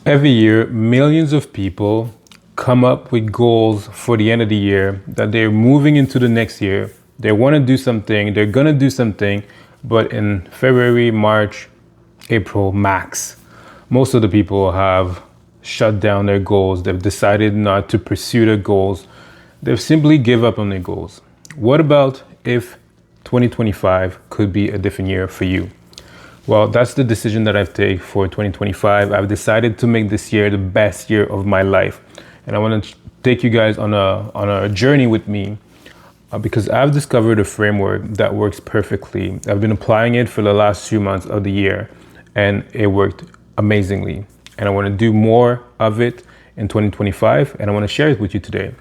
Every year, millions of people come up with goals for the end of the year that they're moving into the next year. They want to do something, they're going to do something, but in February, March, April, max, most of the people have shut down their goals. They've decided not to pursue their goals. They've simply give up on their goals. What about if 2025 could be a different year for you? Well, that's the decision that I've taken for 2025. I've decided to make this year the best year of my life. And I want to take you guys on a journey with me because I've discovered a framework that works perfectly. I've been applying it for the last few months of the year and it worked amazingly. And I want to do more of it in 2025 and I want to share it with you today.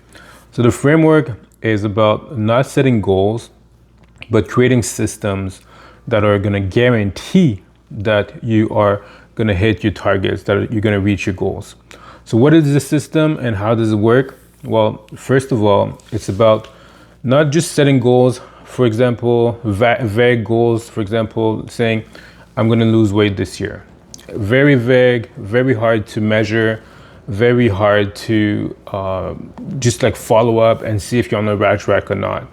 So the framework is about not setting goals, but creating systems that are going to guarantee that you are going to hit your targets, that you're going to reach your goals. So what is the system and how does it work? Well, first of all, it's about not just setting goals, for example, vague goals, for example, saying, I'm going to lose weight this year. Very vague, very hard to measure, very hard to just like follow up and see if you're on the right track or not.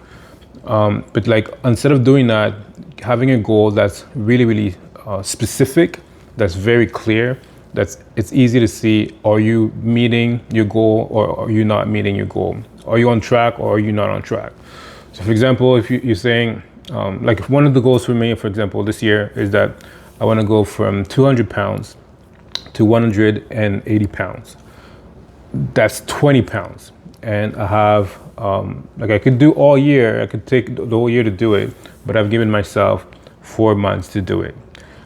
But like instead of doing that, having a goal that's really specific, that's very clear, it's easy to see, are you meeting your goal or are you not meeting your goal? Are you on track or are you not on track? So for example, if you're saying, like one of the goals for me, for example, this year is that I want to go from 200 pounds to 180 pounds. That's 20 pounds. And I have, I could do all year, I could take the whole year to do it, but I've given myself 4 months to do it.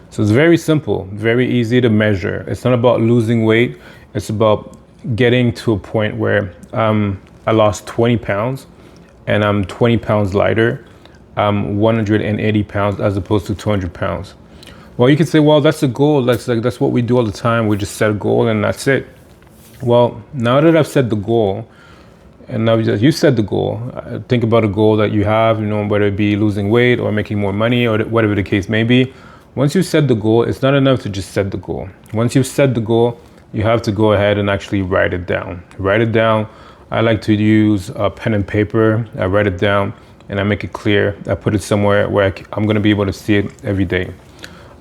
So it's very simple, very easy to measure. It's not about losing weight. It's about getting to a point where I lost 20 pounds and I'm 20 pounds lighter. I'm 180 pounds as opposed to 200 pounds. Well, you could say, well, that's a goal. That's what we do all the time. We just set a goal and that's it. Well, now that I've set the goal, and now that you set the goal, think about a goal that you have, whether it be losing weight or making more money or whatever the case may be. Once you set the goal, it's not enough to just set the goal. Once you've set the goal, you have to go ahead and actually write it down. Write it down. I like to use a pen and paper. I write it down and I make it clear. I put it somewhere where I'm going to be able to see it every day.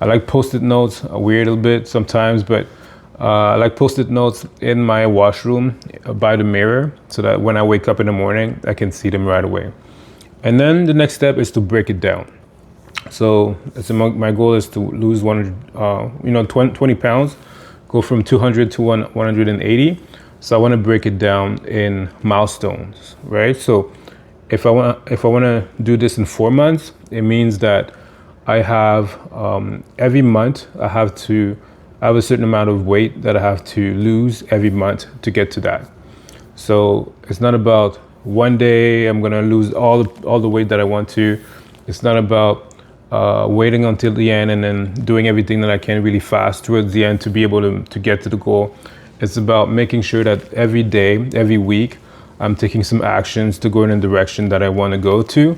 I like post-it notes, weird a little bit sometimes, but I like post-it notes in my washroom by the mirror so that when I wake up in the morning, I can see them right away. And then the next step is to break it down. So my goal is to lose 20 pounds, go from 200 to 180. So I want to break it down in milestones, right? So if I want to do this in 4 months, it means that I have every month I have a certain amount of weight that I have to lose every month to get to that. So it's not about one day I'm gonna lose all the weight that I want to. It's not about waiting until the end and then doing everything that I can really fast towards the end to be able to get to the goal. It's about making sure that every day, every week, I'm taking some actions to go in a direction that I want to go to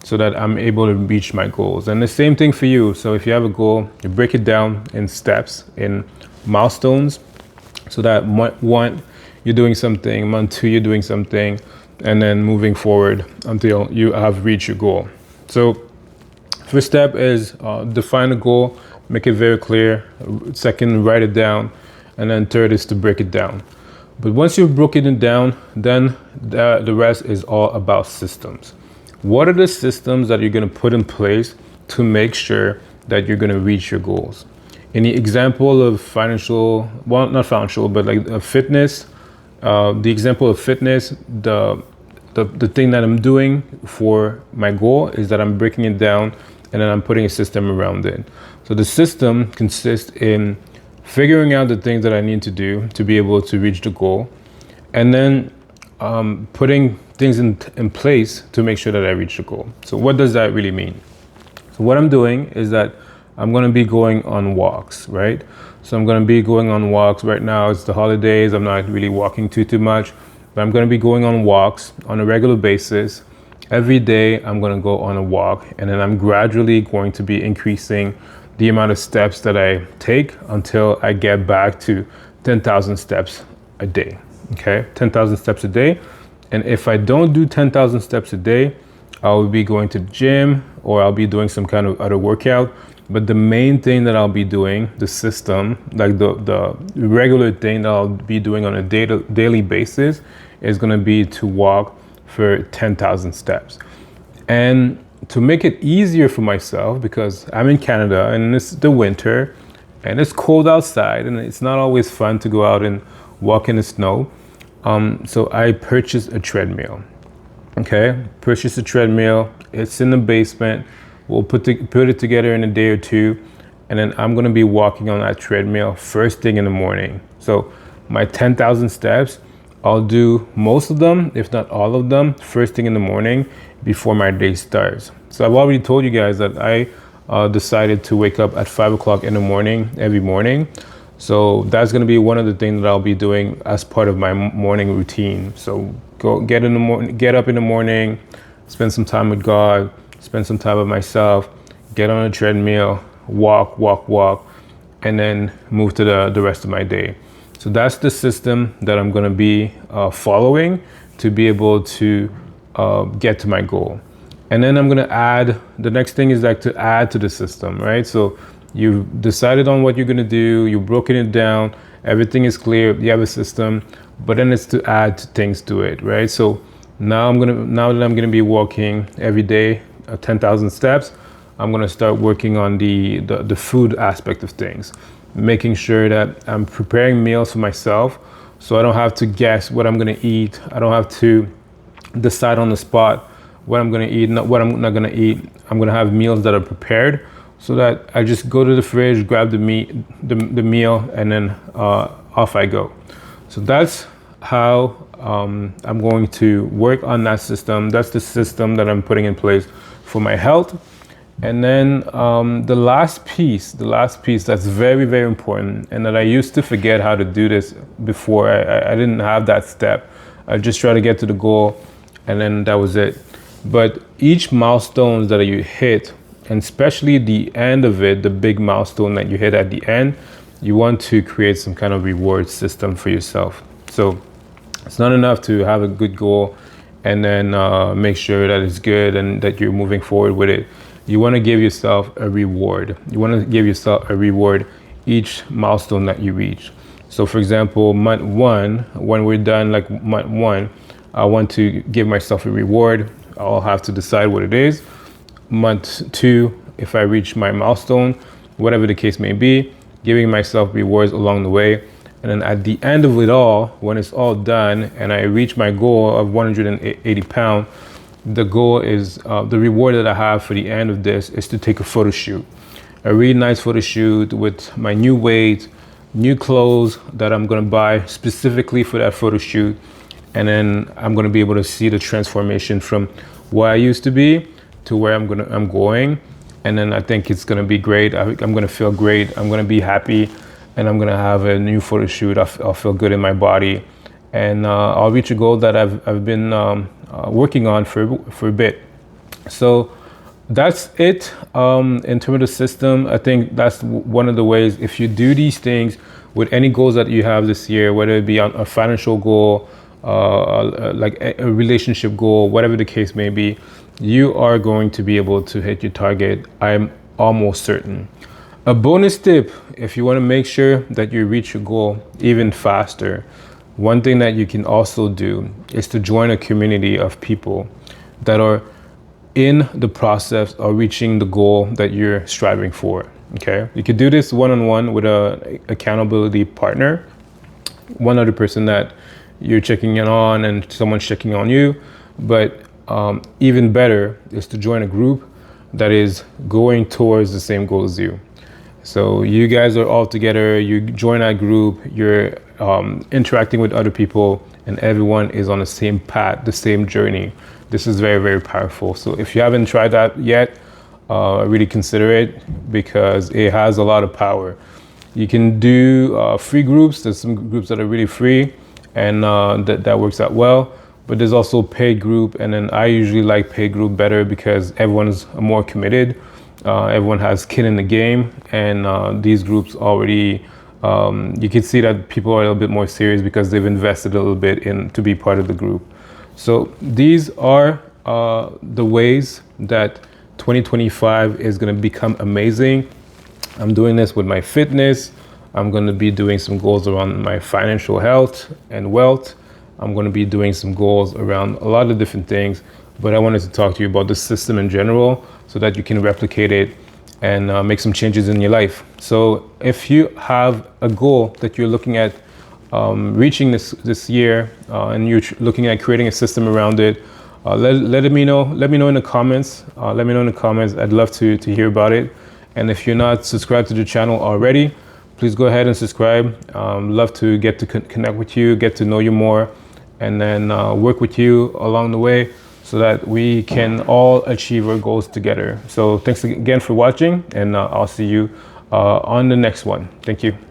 so that I'm able to reach my goals. And the same thing for you. So if you have a goal, you break it down in steps, in milestones, so that month 1, you're doing something, month 2, you're doing something, and then moving forward until you have reached your goal. So first step is define a goal, make it very clear. Second, write it down. And then third is to break it down. But once you've broken it down, then the rest is all about systems. What are the systems that you're going to put in place to make sure that you're going to reach your goals? In the example of not financial, but like fitness, the example of fitness, the thing that I'm doing for my goal is that I'm breaking it down and then I'm putting a system around it. So the system consists in figuring out the things that I need to do to be able to reach the goal, and then putting things in place to make sure that I reach the goal. So what does that really mean? So what I'm doing is that I'm going to be going on walks, right? So I'm going to be going on walks. Right now it's the holidays. I'm not really walking too much, but I'm going to be going on walks on a regular basis. Every day I'm going to go on a walk, and then I'm gradually going to be increasing the amount of steps that I take until I get back to 10,000 steps a day. Okay, 10,000 steps a day. And if I don't do 10,000 steps a day, I'll be going to the gym or I'll be doing some kind of other workout. But the main thing that I'll be doing, the system, like the regular thing that I'll be doing on a daily basis, is going to be to walk for 10,000 steps. And to make it easier for myself, because I'm in Canada and it's the winter and it's cold outside and it's not always fun to go out and walk in the snow. So I purchased a treadmill. Okay, purchased a treadmill. It's in the basement. We'll put it together in a day or two, and then I'm gonna be walking on that treadmill first thing in the morning. So my 10,000 steps, I'll do most of them, if not all of them, first thing in the morning before my day starts. So I've already told you guys that I decided to wake up at 5 o'clock in the morning every morning. So that's going to be one of the things that I'll be doing as part of my morning routine. So get up in the morning, spend some time with God, spend some time with myself, get on a treadmill, walk, and then move to the rest of my day. So that's the system that I'm going to be following to be able to get to my goal. And then I'm going to add, the next thing is like to add to the system, right? So you've decided on what you're going to do, you've broken it down, everything is clear, you have a system, but then it's to add things to it, right? So now that I'm going to be walking every day 10,000 steps, I'm going to start working on the food aspect of things, making sure that I'm preparing meals for myself so I don't have to guess what I'm going to eat. I don't have to decide on the spot what I'm going to eat, what I'm not going to eat. I'm going to have meals that are prepared, so that I just go to the fridge, grab the meal, and then off I go. So that's how I'm going to work on that system. That's the system that I'm putting in place for my health. And then the last piece that's very, very important, and that I used to forget how to do this before. I didn't have that step. I just try to get to the goal, and then that was it. But each milestone that you hit, and especially the end of it, the big milestone that you hit at the end, you want to create some kind of reward system for yourself. So it's not enough to have a good goal and then make sure that it's good and that you're moving forward with it. You want to give yourself a reward. You want to give yourself a reward each milestone that you reach. So for example, month 1, when we're done, like month 1, I want to give myself a reward. I'll have to decide what it is. Month 2, if I reach my milestone, whatever the case may be, giving myself rewards along the way. And then at the end of it all, when it's all done and I reach my goal of 180 pounds, the goal is, the reward that I have for the end of this is to take a photo shoot. A really nice photo shoot with my new weight, new clothes that I'm gonna buy specifically for that photo shoot. And then I'm gonna be able to see the transformation from where I used to be to where I'm going. And then I think it's gonna be great. I'm gonna feel great. I'm gonna be happy, and I'm gonna have a new photo shoot. I'll feel good in my body, and I'll reach a goal that I've been working on for a bit. So that's it. In terms of the system, I think that's one of the ways. If you do these things with any goals that you have this year, whether it be on a financial goal, like a relationship goal, whatever the case may be, you are going to be able to hit your target. I'm almost certain. A bonus tip, if you want to make sure that you reach your goal even faster, one thing that you can also do is to join a community of people that are in the process of reaching the goal that you're striving for. Okay, you could do this one-on-one with a accountability partner, one other person that you're checking in on and someone's checking on you. But even better is to join a group that is going towards the same goal as you. So you guys are all together, you join that group, you're interacting with other people, and everyone is on the same path, the same journey. This is very, very powerful. So if you haven't tried that yet, really consider it, because it has a lot of power. You can do free groups. There's some groups that are really free, and that works out well. But there's also paid group, and then I usually like paid group better because everyone's more committed. Everyone has skin in the game, and these groups already you can see that people are a little bit more serious because they've invested a little bit in to be part of the group. So these are the ways that 2025 is going to become amazing. I'm doing this with my fitness. I'm going to be doing some goals around my financial health and wealth. I'm going to be doing some goals around a lot of different things, but I wanted to talk to you about the system in general so that you can replicate it and make some changes in your life. So if you have a goal that you're looking at reaching this year and you're looking at creating a system around it, let me know. Let me know in the comments. Let me know in the comments. I'd love to hear about it. And if you're not subscribed to the channel already, please go ahead and subscribe. Love to get to connect with you, get to know you more, and then work with you along the way so that we can all achieve our goals together. So thanks again for watching, and I'll see you on the next one. Thank you.